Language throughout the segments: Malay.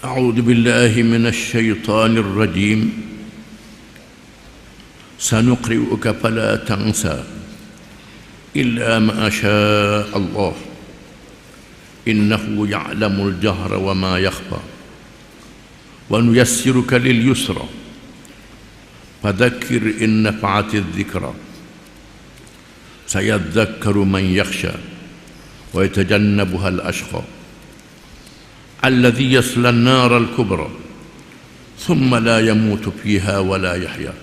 أعوذ بالله من الشيطان الرجيم سنقرئك فلا تنسى إلا ما شاء الله إنه يعلم الجهر وما يخفى ونيسرك لليسرى فذكر إن نفعت الذكرى سيذكر من يخشى ويتجنبها الأشقى الذي يصلى النار الكبرى ثم لا يموت فيها ولا يحيا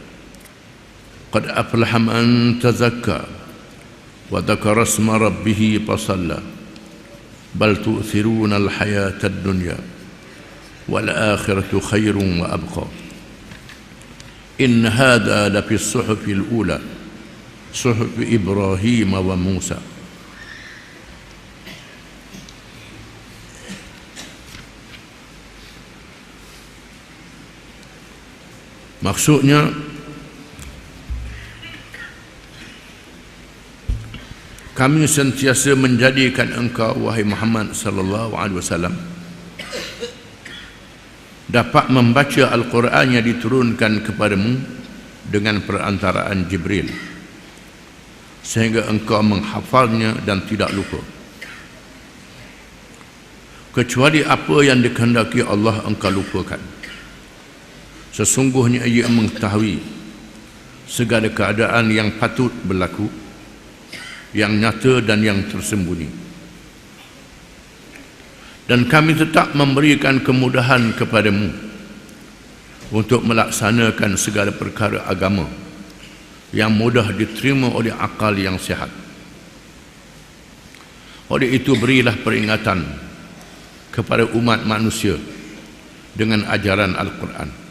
قد أفلح من تزكى وذكر اسم ربه فصلى بل تؤثرون الحياة الدنيا والآخرة خير وأبقى إن هذا لفي الصحف الأولى صحف إبراهيم وموسى. Maksudnya kami sentiasa menjadikan engkau wahai Muhammad sallallahu alaihi wasallam dapat membaca Al-Quran yang diturunkan kepadamu dengan perantaraan Jibril sehingga engkau menghafalnya dan tidak lupa, kecuali apa yang dikehendaki Allah engkau lupakan. Sesungguhnya ia mengetahui segala keadaan yang patut berlaku, yang nyata dan yang tersembunyi. Dan kami tetap memberikan kemudahan kepadamu untuk melaksanakan segala perkara agama yang mudah diterima oleh akal yang sihat. Oleh itu berilah peringatan kepada umat manusia dengan ajaran Al-Quran.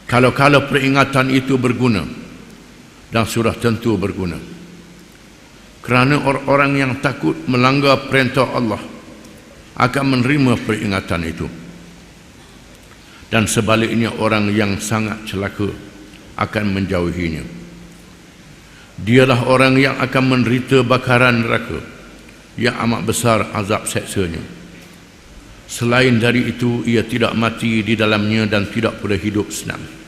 Kalau-kalau peringatan itu berguna, dan sudah tentu berguna, kerana orang-orang yang takut melanggar perintah Allah akan menerima peringatan itu, dan sebaliknya orang yang sangat celaka akan menjauhinya. Dialah orang yang akan menderita bakaran neraka yang amat besar azab seksanya. Selain dari itu, ia tidak mati di dalamnya dan tidak pula hidup senang.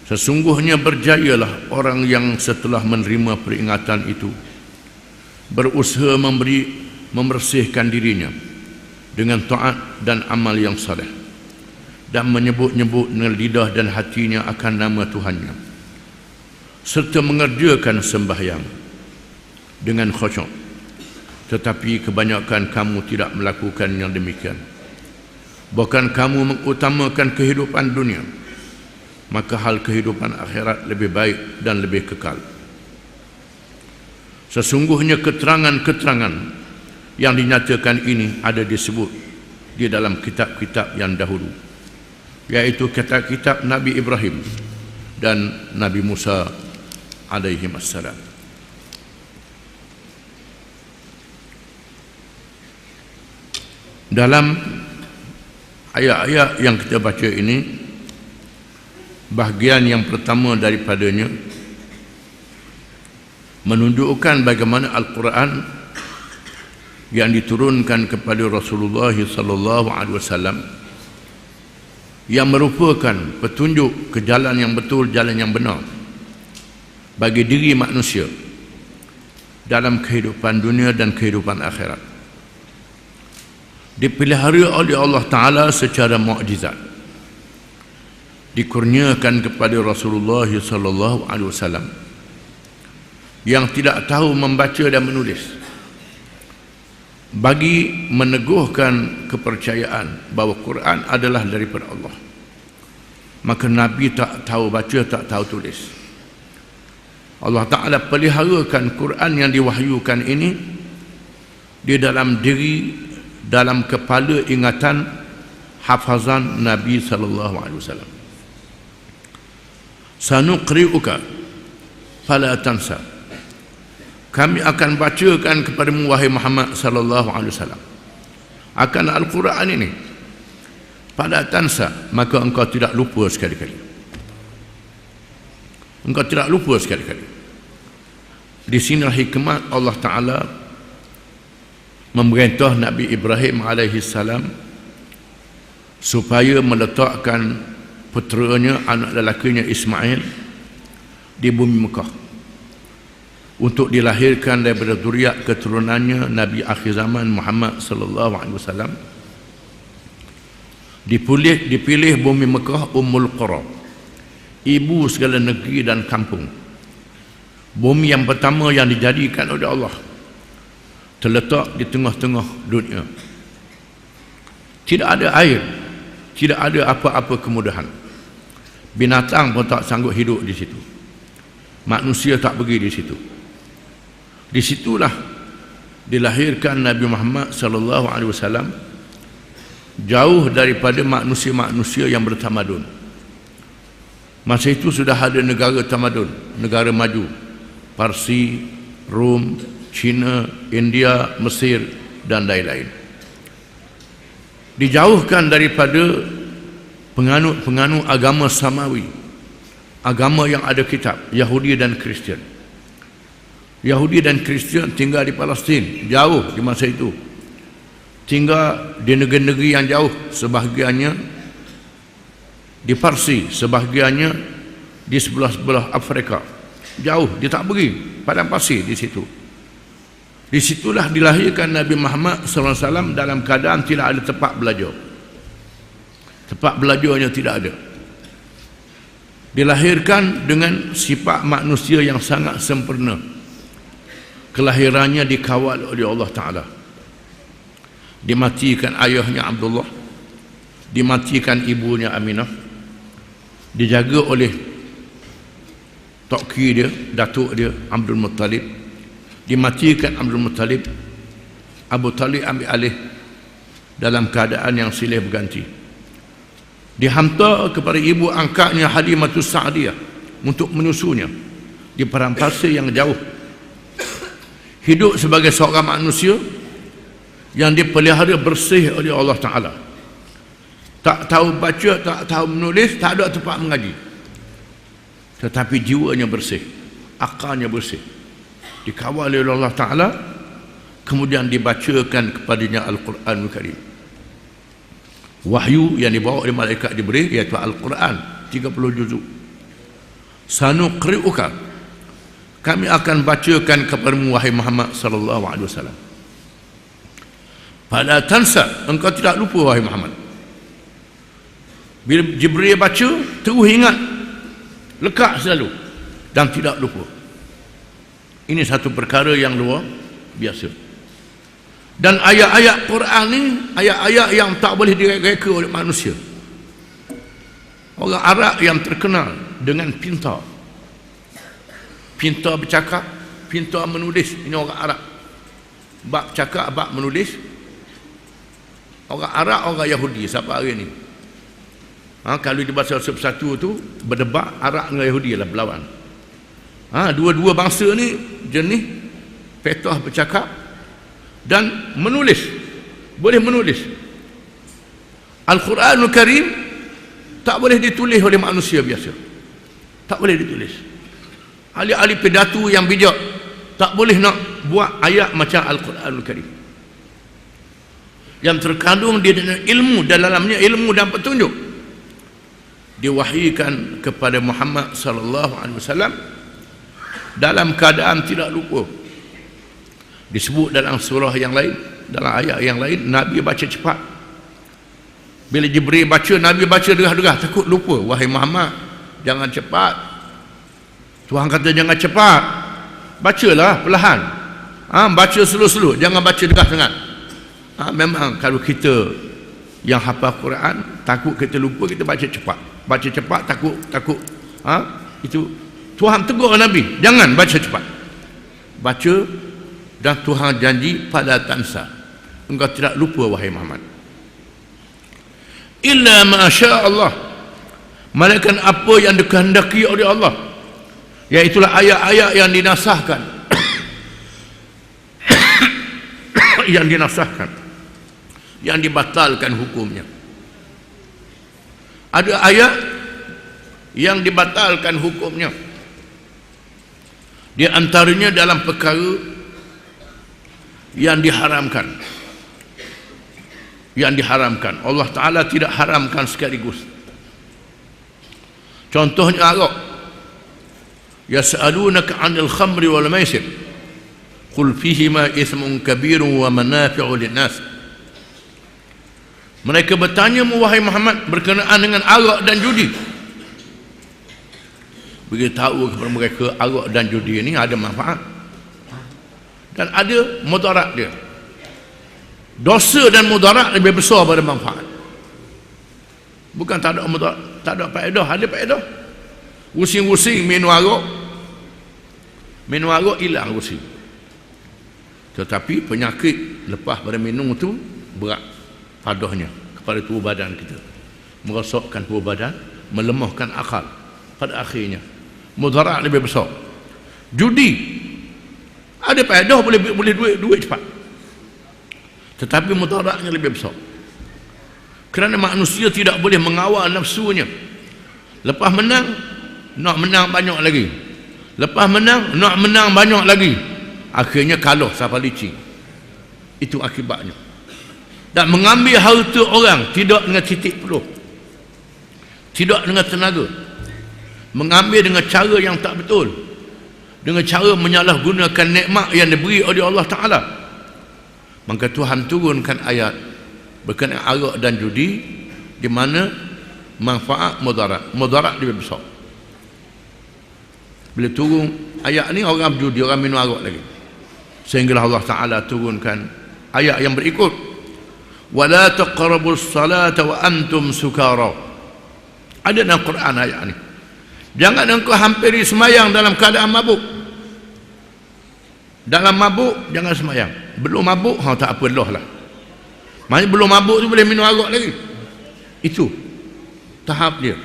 Sesungguhnya berjayalah orang yang setelah menerima peringatan itu berusaha membersihkan dirinya dengan taat dan amal yang saleh, dan menyebut-nyebut dengan lidah dan hatinya akan nama Tuhannya, serta mengerjakan sembahyang dengan khusyuk. Tetapi kebanyakan kamu tidak melakukan yang demikian. Bahkan kamu mengutamakan kehidupan dunia, maka hal kehidupan akhirat lebih baik dan lebih kekal. Sesungguhnya keterangan-keterangan yang dinyatakan ini ada disebut di dalam kitab-kitab yang dahulu, yaitu kitab-kitab Nabi Ibrahim dan Nabi Musa alaihi wassalam. Dalam ayat-ayat yang kita baca ini, bahagian yang pertama daripadanya menunjukkan bagaimana Al-Quran yang diturunkan kepada Rasulullah sallallahu alaihi wasallam yang merupakan petunjuk ke jalan yang betul, jalan yang benar bagi diri manusia dalam kehidupan dunia dan kehidupan akhirat, dipelihara oleh Allah Ta'ala secara mukjizat, dikurniakan kepada Rasulullah sallallahu alaihi wasallam yang tidak tahu membaca dan menulis, bagi meneguhkan kepercayaan bahawa Quran adalah daripada Allah. Maka Nabi tak tahu baca, tak tahu tulis. Allah Ta'ala peliharakan Quran yang diwahyukan ini di dalam diri, dalam kepala ingatan hafazan Nabi sallallahu alaihi wasallam. Sanuqri'uka fala tansa. Kami akan bacakan kepadamu wahai Muhammad sallallahu alaihi wasallam akan Al-Quran ini, fala tansa, maka engkau tidak lupa sekali-kali. Engkau tidak lupa sekali-kali. Di sini hikmat Allah Ta'ala memerintah Nabi Ibrahim alaihissalam supaya meletakkan puteranya, anak lelakinya Ismail di bumi Mekah untuk dilahirkan daripada zuriat keturunannya Nabi akhir zaman Muhammad sallallahu alaihi wasallam. Dipilih bumi Mekah Ummul Qura, ibu segala negeri dan kampung. Bumi yang pertama yang dijadikan oleh Allah, terletak di tengah-tengah dunia. Tidak ada air, tidak ada apa-apa kemudahan. Binatang pun tak sanggup hidup di situ. Manusia tak pergi di situ. Di situlah dilahirkan Nabi Muhammad sallallahu alaihi wasallam, jauh daripada manusia-manusia yang bertamadun. Masa itu sudah ada negara tamadun, negara maju, Parsi, Rom, China, India, Mesir dan lain-lain. Dijauhkan daripada penganut-penganut agama samawi, agama yang ada kitab, Yahudi dan Kristian. Yahudi dan Kristian tinggal di Palestin, jauh di masa itu. Tinggal di negeri-negeri yang jauh, sebahagiannya di Parsi, sebahagiannya di sebelah-sebelah Afrika. Jauh, dia tak pergi padang pasir di situ. Di situlah dilahirkan Nabi Muhammad SAW dalam keadaan tidak ada tempat belajar. Tempat belajarnya tidak ada. Dilahirkan dengan sifat manusia yang sangat sempurna. Kelahirannya dikawal oleh Allah Ta'ala. Dimatikan ayahnya Abdullah, dimatikan ibunya Aminah, dijaga oleh Toki dia, datuk dia Abdul Muttalib. Dimatikan Abdul Muttalib, Abu Talib ambil alih dalam keadaan yang silih berganti. Dihantar kepada ibu angkatnya Halimatus Sa'diyah untuk menyusunya di padang pasir yang jauh. Hidup sebagai seorang manusia yang dipelihara bersih oleh Allah Ta'ala. Tak tahu baca, tak tahu menulis, tak ada tempat mengaji. Tetapi jiwanya bersih, akalnya bersih, dikawal oleh Allah Ta'ala. Kemudian dibacakan kepadanya Al-Quranul Karim, wahyu yang dibawa oleh malaikat Jibril, iaitu Al-Quran 30 juzuk. Sanuqri'uka, kami akan bacakan kepadamu wahai Muhammad sallallahu alaihi wasallam. Fala tansa, engkau tidak lupa wahai Muhammad. Bila Jibril baca, terus ingat, lekat selalu dan tidak lupa. Ini satu perkara yang luar biasa. Dan ayat-ayat Quran ni ayat-ayat yang tak boleh direka oleh manusia. Orang Arab yang terkenal dengan pintar, pintar bercakap, pintar menulis. Ini orang Arab, bab cakap, bab menulis. Orang Arab, orang Yahudi sampai hari ni. Kalau di bahasa satu tu berdebat, Arab dengan Yahudi lah berlawan. Dua-dua bangsa ni jenis petah bercakap dan menulis, boleh menulis. Al-Quranul Karim tak boleh ditulis oleh manusia biasa, tak boleh ditulis. Ahli-ahli pidato yang bijak tak boleh nak buat ayat macam Al-Quranul Karim yang terkandung di dalam ilmu, dalamnya ilmu dan petunjuk. Diwahyukan kepada Muhammad sallallahu alaihi wasallam dalam keadaan tidak lupa. Disebut dalam surah yang lain, dalam ayat yang lain, Nabi baca cepat. Bila Jibril baca, Nabi baca derah-derah, takut lupa. Wahai Muhammad, jangan cepat. Tuhan kata jangan cepat, bacalah perlahan. Baca slow-slow, jangan baca derah sangat. Memang kalau kita yang hafal Quran, takut kita lupa, kita baca cepat. Baca cepat takut itu Tuhan tegur Nabi, jangan baca cepat, baca. Dan Tuhan janji pada tansa, engkau tidak lupa wahai Muhammad, illa masya Allah, melainkan apa yang dikehendaki oleh Allah, iaitulah ayat-ayat yang dinasahkan yang dinasahkan, yang dibatalkan hukumnya. Ada ayat yang dibatalkan hukumnya, di antaranya dalam perkara yang diharamkan. Yang diharamkan. Allah Ta'ala tidak haramkan sekaligus. Contohnya arak. Yas'alunaka 'anil khamri wal maisir. Qul fihima ithmun kabirun wa manafi'u lin-nas. Mereka bertanya, wahai Muhammad, berkenaan dengan arak dan judi. Beritahu kepada mereka, arak dan judi ini ada manfaat dan ada mudarat dia. Dosa dan mudarat lebih besar pada manfaat. Bukan tak ada mudarat, tak ada faedah, ada faedah. Pusing-pusing minum arak hilang pusing. Tetapi penyakit lepas pada minum itu berat padahnya kepada tubuh badan kita, merosakkan tubuh badan, melemahkan akal. Pada akhirnya mudarat lebih besar. Judi ada faedah, boleh duit cepat, tetapi mudaratnya lebih besar. Kerana manusia tidak boleh mengawal nafsunya. Lepas menang, nak menang banyak lagi. Lepas menang, nak menang banyak lagi. Akhirnya kalah sampai licin. Itu akibatnya. Dan mengambil harta orang tidak dengan titik peluh, tidak dengan tenaga, mengambil dengan cara yang tak betul, dengan cara menyalahgunakan nikmat yang diberi oleh Allah Ta'ala. Maka Tuhan turunkan ayat berkenaan arak dan judi, di mana manfaat mudarat lebih besar. Bila turun ayat ni, orang berjudi, orang minum arak lagi, sehingga Allah Ta'ala turunkan ayat yang berikut, wala taqrabus salata wa antum sukara. Ada dalam Quran ayat ni, jangan engkau hampiri semayang dalam keadaan mabuk. Dalam mabuk jangan semayang. Belum mabuk, tak apa lah. Maksudnya belum mabuk tu boleh minum arak lagi. Itu tahap dia.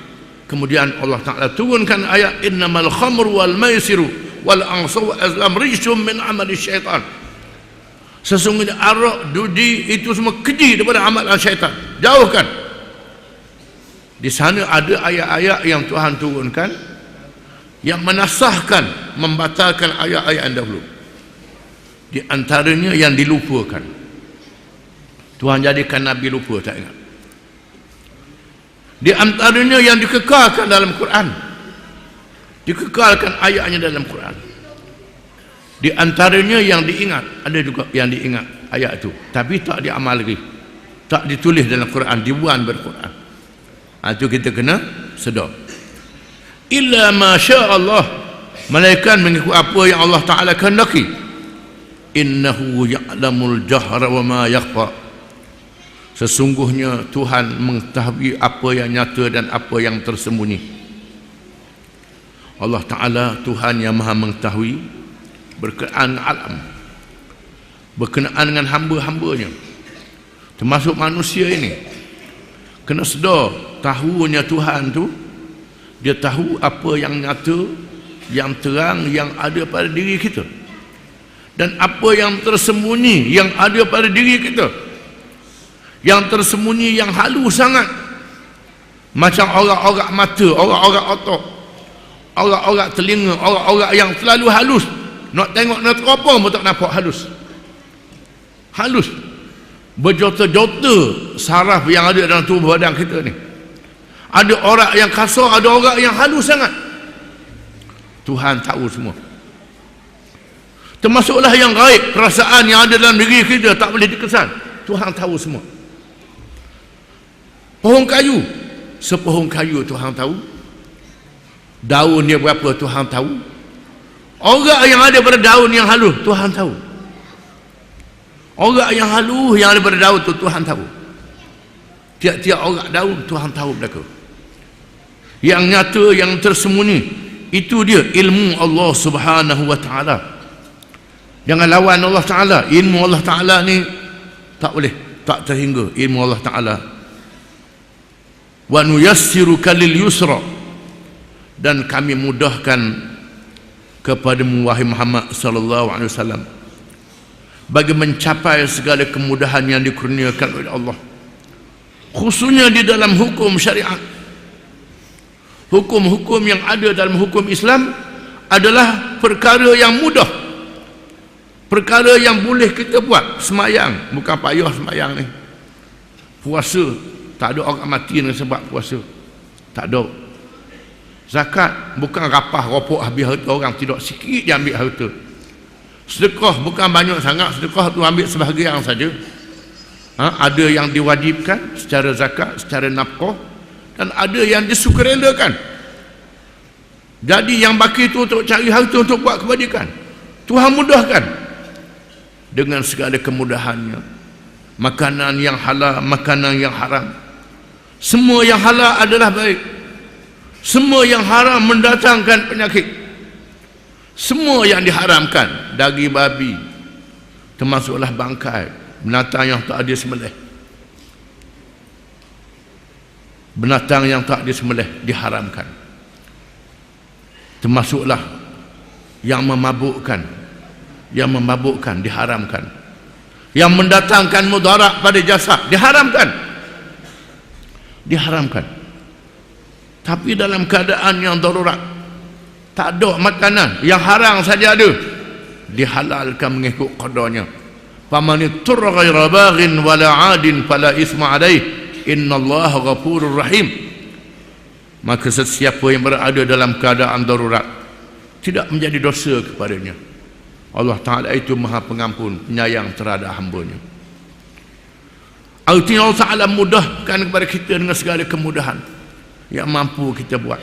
Kemudian Allah Ta'ala turunkan ayat, innamal khamru wal maisiru wal ansabu azlam rijsum min amali syaitan. Sesungguhnya arak, judi itu semua keji daripada amalan syaitan, jauhkan. Di sana ada ayat-ayat yang Tuhan turunkan yang menasahkan, membatalkan ayat-ayat yang dahulu. Di antaranya yang dilupakan. Tuhan jadikan Nabi lupa, tak ingat. Di antaranya yang dikekalkan dalam Quran, dikekalkan ayatnya dalam Quran. Di antaranya yang diingat, ada juga yang diingat ayat itu, tapi tak diamal lagi, tak ditulis dalam Quran, dibuang ber-Quran. Itu kita kena sedar. Illa ma sya Allah, malaikat mengikut apa yang Allah Ta'ala kehendaki. Innahu ya'lamul jahra wa ma yakhfa. Sesungguhnya Tuhan mengetahui apa yang nyata dan apa yang tersembunyi. Allah Ta'ala Tuhan yang maha mengetahui berkenaan alam, berkenaan dengan hamba-hambanya, termasuk manusia ini. Kena sedar, tahunya Tuhan tu, dia tahu apa yang nyata, yang terang, yang ada pada diri kita, dan apa yang tersembunyi yang ada pada diri kita. Yang tersembunyi yang halus sangat, macam orang-orang mata, orang-orang otak, orang-orang telinga, orang-orang yang terlalu halus, nak tengok nak teropong pun tak nampak halus. Halus berjota-jota saraf yang ada dalam tubuh badan kita ni. Ada orang yang kasar, ada orang yang halus sangat. Tuhan tahu semua. Termasuklah yang gaib, perasaan yang ada dalam diri kita tak boleh dikesan, Tuhan tahu semua. Pohon kayu, sepohon kayu Tuhan tahu. Daun dia berapa Tuhan tahu. Orang yang ada pada daun yang halus Tuhan tahu. Orang yang halus yang ada pada daun tu Tuhan tahu. Tiap-tiap orang daun Tuhan tahu mereka. Yang nyata, yang tersembunyi, itu dia ilmu Allah Subhanahu wa Ta'ala. Jangan lawan Allah Ta'ala. Ilmu Allah Ta'ala ni tak boleh, tak terhingga ilmu Allah Ta'ala. Wa nuyassiruka lil yusra, dan kami mudahkan kepadamu wahai Muhammad sallallahu alaihi wasallam bagi mencapai segala kemudahan yang dikurniakan oleh Allah, khususnya di dalam hukum syariat. Hukum-hukum yang ada dalam hukum Islam adalah perkara yang mudah, Perkara yang boleh kita buat, semayang, bukan payah semayang ni. Puasa, tak ada orang mati dengan sebab puasa, tak ada. Zakat, bukan rapah ropok habis harta orang, tidak, sikit dia ambil harta. Sedekah, bukan banyak sangat, sedekah tu ambil sebahagian saja. Ada yang diwajibkan secara zakat, secara nafkah, dan ada yang disukarelakan. Jadi yang baki itu untuk cari harta untuk buat kebajikan, Tuhan mudahkan dengan segala kemudahannya. Makanan yang halal, makanan yang haram, semua yang halal adalah baik, semua yang haram mendatangkan penyakit. Semua yang diharamkan, daging babi termasuklah bangkai, binatang yang tak disembelih, binatang yang tak disembelih diharamkan. Termasuklah yang memabukkan, diharamkan. Yang mendatangkan mudarat pada jasad diharamkan. Tapi dalam keadaan yang darurat, tak ada makanan, yang haram saja ada, dihalalkan mengikut qadarnya. Faman ittara ghaira baghin wala 'adin fala isma 'alaih innallaha ghafurur rahim. Maka sesiapa yang berada dalam keadaan darurat, tidak menjadi dosa kepadanya. Allah Ta'ala itu maha pengampun, penyayang terhadap hambanya. Artinya Allah Ta'ala mudahkan kepada kita dengan segala kemudahan yang mampu kita buat.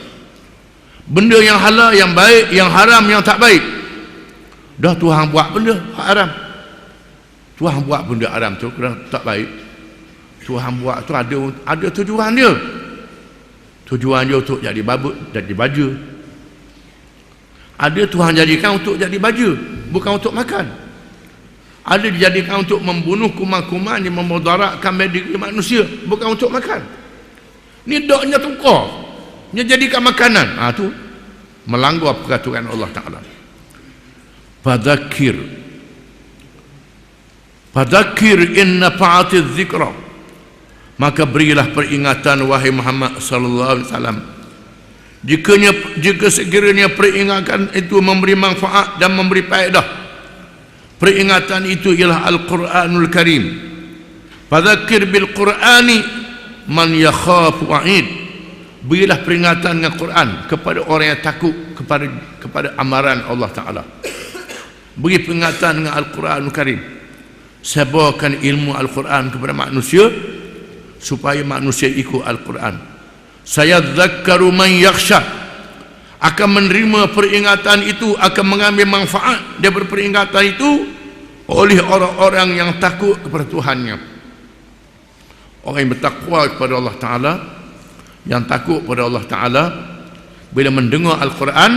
Benda yang halal, yang baik, yang haram, yang tak baik, dah Tuhan buat benda haram. Tuhan buat benda haram tu kerana tak baik. Tuhan buat tu ada tujuan dia. Tujuan dia untuk jadi baju. Ada Tuhan jadikan untuk jadi baju, bukan untuk makan. Ada dijadikan untuk membunuh kuman-kuman yang memudaratkan diri manusia, bukan untuk makan. Ni doknya tukar, dia jadikan makanan. Tu melanggar peraturan Allah Ta'ala. Fadzakir inna fa'atiz zikra, maka berilah peringatan wahai Muhammad sallallahu alaihi wasallam. Jika sekiranya peringatan itu memberi manfaat dan memberi faedah, peringatan itu ialah Al-Quranul Karim. Fadzakir bil Qur'ani man yakhafu wa'id. Berilah peringatan dengan Quran kepada orang yang takut kepada amaran Allah Ta'ala. Beri peringatan dengan Al-Quranul Karim. Sebarkan ilmu Al-Quran kepada manusia supaya manusia ikut Al-Quran. Sayadzakkaru man yakhsha, akan menerima peringatan itu, akan mengambil manfaat daripada peringatan itu oleh orang-orang yang takut kepada Tuhannya. Orang yang bertakwa kepada Allah Ta'ala, yang takut kepada Allah Ta'ala, bila mendengar Al-Quran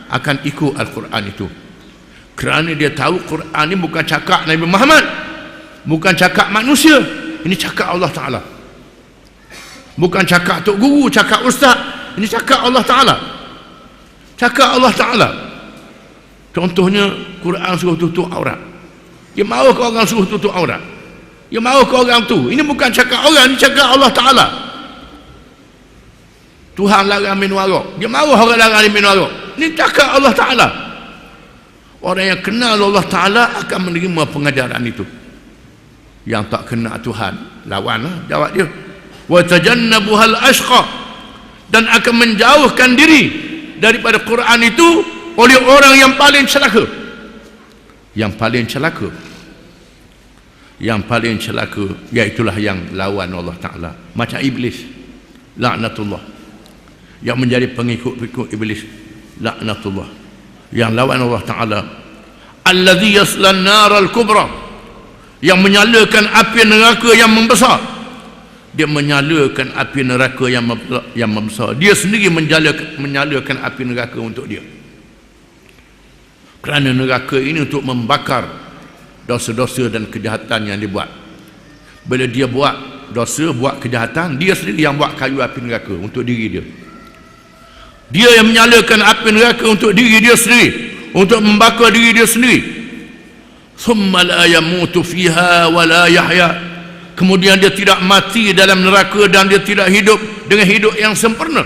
akan ikut Al-Quran itu, kerana dia tahu Quran ini bukan cakap Nabi Muhammad, bukan cakap manusia, ini cakap Allah Ta'ala. Bukan cakap tok guru, cakap ustaz, ini cakap Allah Ta'ala. Cakap Allah Ta'ala. Contohnya Quran suruh tutup aurat, dia mahu ke orang suruh tutup aurat, dia mahu ke orang tu. Ini bukan cakap orang, ini cakap Allah Ta'ala. Tuhan larang minum arak, dia mahu orang larang minum arak, ini cakap Allah Ta'ala. Orang yang kenal Allah Ta'ala akan menerima pengajaran itu. Yang tak kenal Tuhan, lawanlah jawab dia. Wa tajannabuhal ashqa, dan akan menjauhkan diri daripada Quran itu oleh orang yang paling celaka. Yang paling celaka iaitulah yang lawan Allah Ta'ala, macam iblis, laknatullah. Yang menjadi pengikut iblis, laknatullah. Yang lawan Allah Ta'ala, alladhi yaslan naral kubra, yang menyalakan api neraka yang membesar. Dia menyalakan api neraka yang membesar. Dia sendiri menyalakan api neraka untuk dia. Kerana neraka ini untuk membakar dosa-dosa dan kejahatan yang dia buat. Bila dia buat dosa, buat kejahatan, dia sendiri yang buat kayu api neraka untuk diri dia. Dia yang menyalakan api neraka untuk diri dia sendiri, untuk membakar diri dia sendiri. Thumma la yamutu fiha wa la yahya, kemudian dia tidak mati dalam neraka dan dia tidak hidup dengan hidup yang sempurna.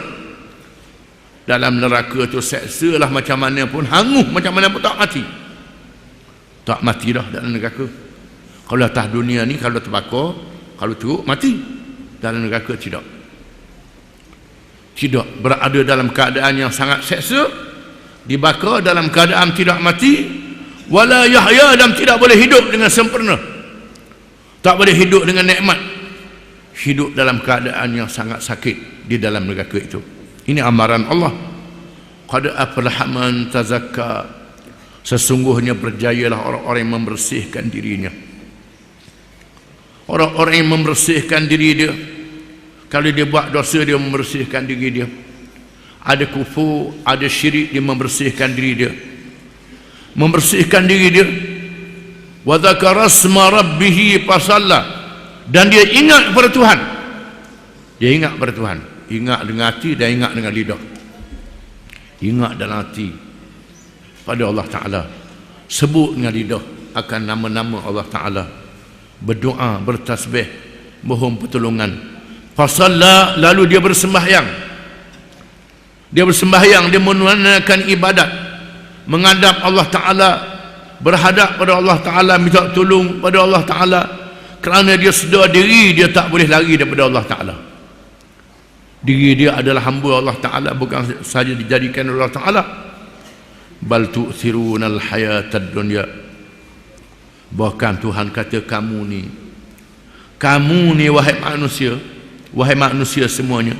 Dalam neraka itu seksa lah macam mana pun, hangus macam mana pun tak mati. Tak mati dah dalam neraka. Kalau atas dunia ni, kalau terbakar, kalau teruk, mati. Dalam neraka tidak. Tidak berada dalam keadaan yang sangat seksa, dibakar dalam keadaan tidak mati, wala yahya, dan tidak boleh hidup dengan sempurna, tak boleh hidup dengan nikmat, hidup dalam keadaan yang sangat sakit di dalam neraka itu. Ini amaran Allah. Qad aflaha man tazakka, sesungguhnya berjayalah orang-orang yang membersihkan dirinya. Orang-orang yang membersihkan diri dia, kalau dia buat dosa, dia membersihkan diri dia. Ada kufur, ada syirik, dia membersihkan diri dia. Membersihkan diri dia. Wa dzakara asma rabbih fasalla, dan dia ingat kepada Tuhan. Dia ingat kepada Tuhan. Ingat dengan hati dan ingat dengan lidah. Ingat dalam hati pada Allah Ta'ala, sebut dengan lidah akan nama-nama Allah Ta'ala, berdoa, bertasbih, mohon pertolongan. Fasalla, lalu dia bersembahyang. Dia bersembahyang, dia menunaikan ibadat, menghadap Allah Ta'ala, berhadap pada Allah Ta'ala, minta tolong pada Allah Ta'ala, kerana dia sedar diri dia tak boleh lari daripada Allah Ta'ala. Diri dia adalah hamba Allah Ta'ala, bukan saja dijadikan Allah Ta'ala. Bal tu'thirunal hayatad dunya, bahkan Tuhan kata kamu ni wahai manusia semuanya,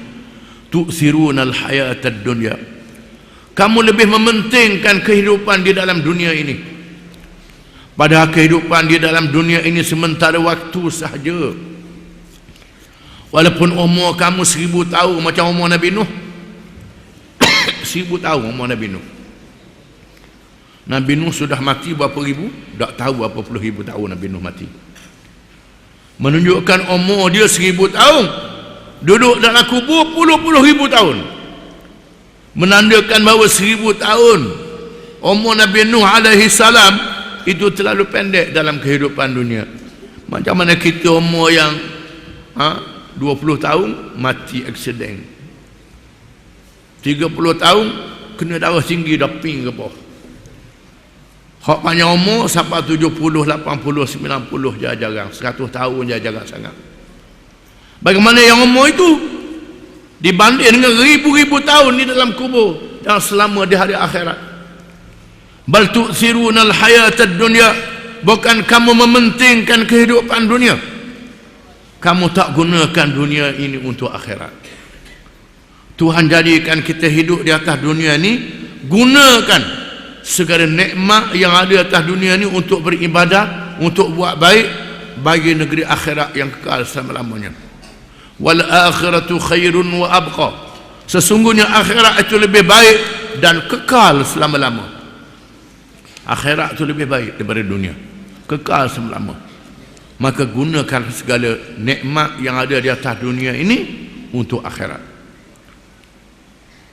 tu'thirunal hayatad dunya, kamu lebih mementingkan kehidupan di dalam dunia ini. Padahal kehidupan di dalam dunia ini sementara waktu sahaja. Walaupun umur kamu 1000 tahun macam umur Nabi Nuh. 1000 tahun umur Nabi Nuh. Nabi Nuh sudah mati berapa ribu? Tak tahu berapa puluh ribu tahun Nabi Nuh mati. Menunjukkan umur dia 1000 tahun. Duduk dalam kubur puluh-puluh ribu tahun. Menandakan bahawa 1000 tahun umur Nabi Nuh alaihi salam itu terlalu pendek dalam kehidupan dunia. Macam mana kita umur yang 20 tahun mati aksiden, 30 tahun kena darah tinggi dah ping ke bawah. Hak panjang umur sampai 70, 80, 90 jarang, 100 tahun jarang sangat. Bagaimana yang umur itu dibanding dengan ribu-ribu tahun di dalam kubur yang selama di hari akhirat. Bal tu'thirunal hayatad dunya, bukan kamu mementingkan kehidupan dunia, kamu tak gunakan dunia ini untuk akhirat. Tuhan jadikan kita hidup di atas dunia ini, gunakan segala nikmat yang ada atas dunia ini untuk beribadah, untuk buat baik bagi negeri akhirat yang kekal selama-lamanya. Wal akhiratu khairun wa abqa, sesungguhnya akhirat itu lebih baik dan kekal selama-lama. Akhirat itu lebih baik daripada dunia, kekal selama-lama. Maka gunakan segala nikmat yang ada di atas dunia ini untuk akhirat.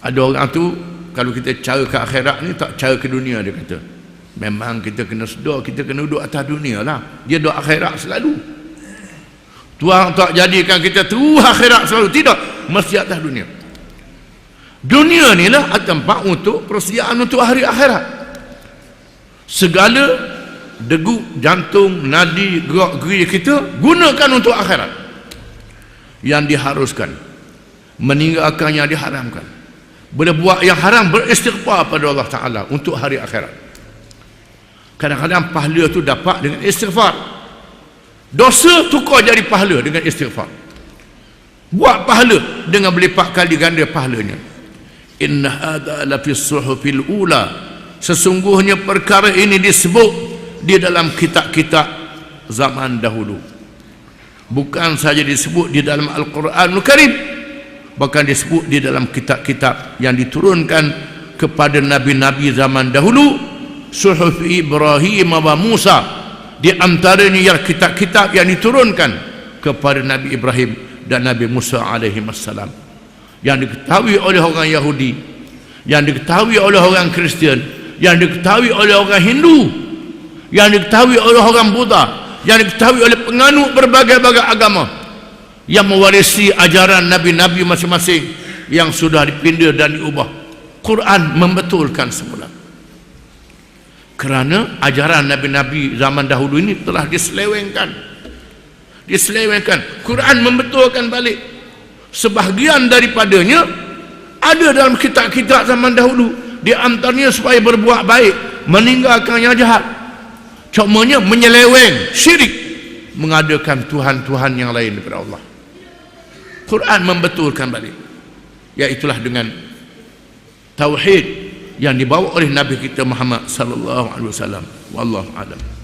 Ada orang tu kalau kita cara ke akhirat ni tak cara ke dunia, dia kata. Memang kita kena sedar, kita kena duduk atas dunia lah. Dia duduk akhirat selalu. Tuhan tak jadikan kita terus akhirat selalu, tidak, mesti atas dunia. Dunia ni lah tempat untuk persediaan untuk hari akhirat. Segala degup jantung, nadi, gerak-geri kita gunakan untuk akhirat. Yang diharuskan, meninggalkan yang diharamkan, berbuat yang haram, beristighfar pada Allah Ta'ala untuk hari akhirat. Kadang-kadang pahala tu dapat dengan istighfar. Dosa tukar jadi pahala dengan istighfar. Buat pahala dengan berlipat kali ganda pahalanya. Inna hadha lafi suhufil ula, sesungguhnya perkara ini disebut di dalam kitab-kitab zaman dahulu. Bukan saja disebut di dalam Al-Quranul Karim, bahkan disebut di dalam kitab-kitab yang diturunkan kepada nabi-nabi zaman dahulu. Suhuf Ibrahim wa Musa, di antaranya yang kitab-kitab yang diturunkan kepada Nabi Ibrahim dan Nabi Musa alaihi wassalam, yang diketahui oleh orang Yahudi, yang diketahui oleh orang Kristian, yang diketahui oleh orang Hindu, yang diketahui oleh orang Buddha, yang diketahui oleh penganut berbagai-bagai agama, yang mewarisi ajaran nabi-nabi masing-masing yang sudah dipindah dan diubah. Quran membetulkan semula. Kerana ajaran Nabi-Nabi zaman dahulu ini telah diselewengkan. Quran membetulkan balik. Sebahagian daripadanya ada dalam kitab-kitab zaman dahulu. Di antaranya supaya berbuat baik, meninggalkan yang jahat. Cumanya menyeleweng, syirik, mengadakan Tuhan-Tuhan yang lain daripada Allah. Quran membetulkan balik. Iaitulah dengan tauhid yang dibawa oleh Nabi kita Muhammad sallallahu alaihi wasallam. Wallahu a'lam.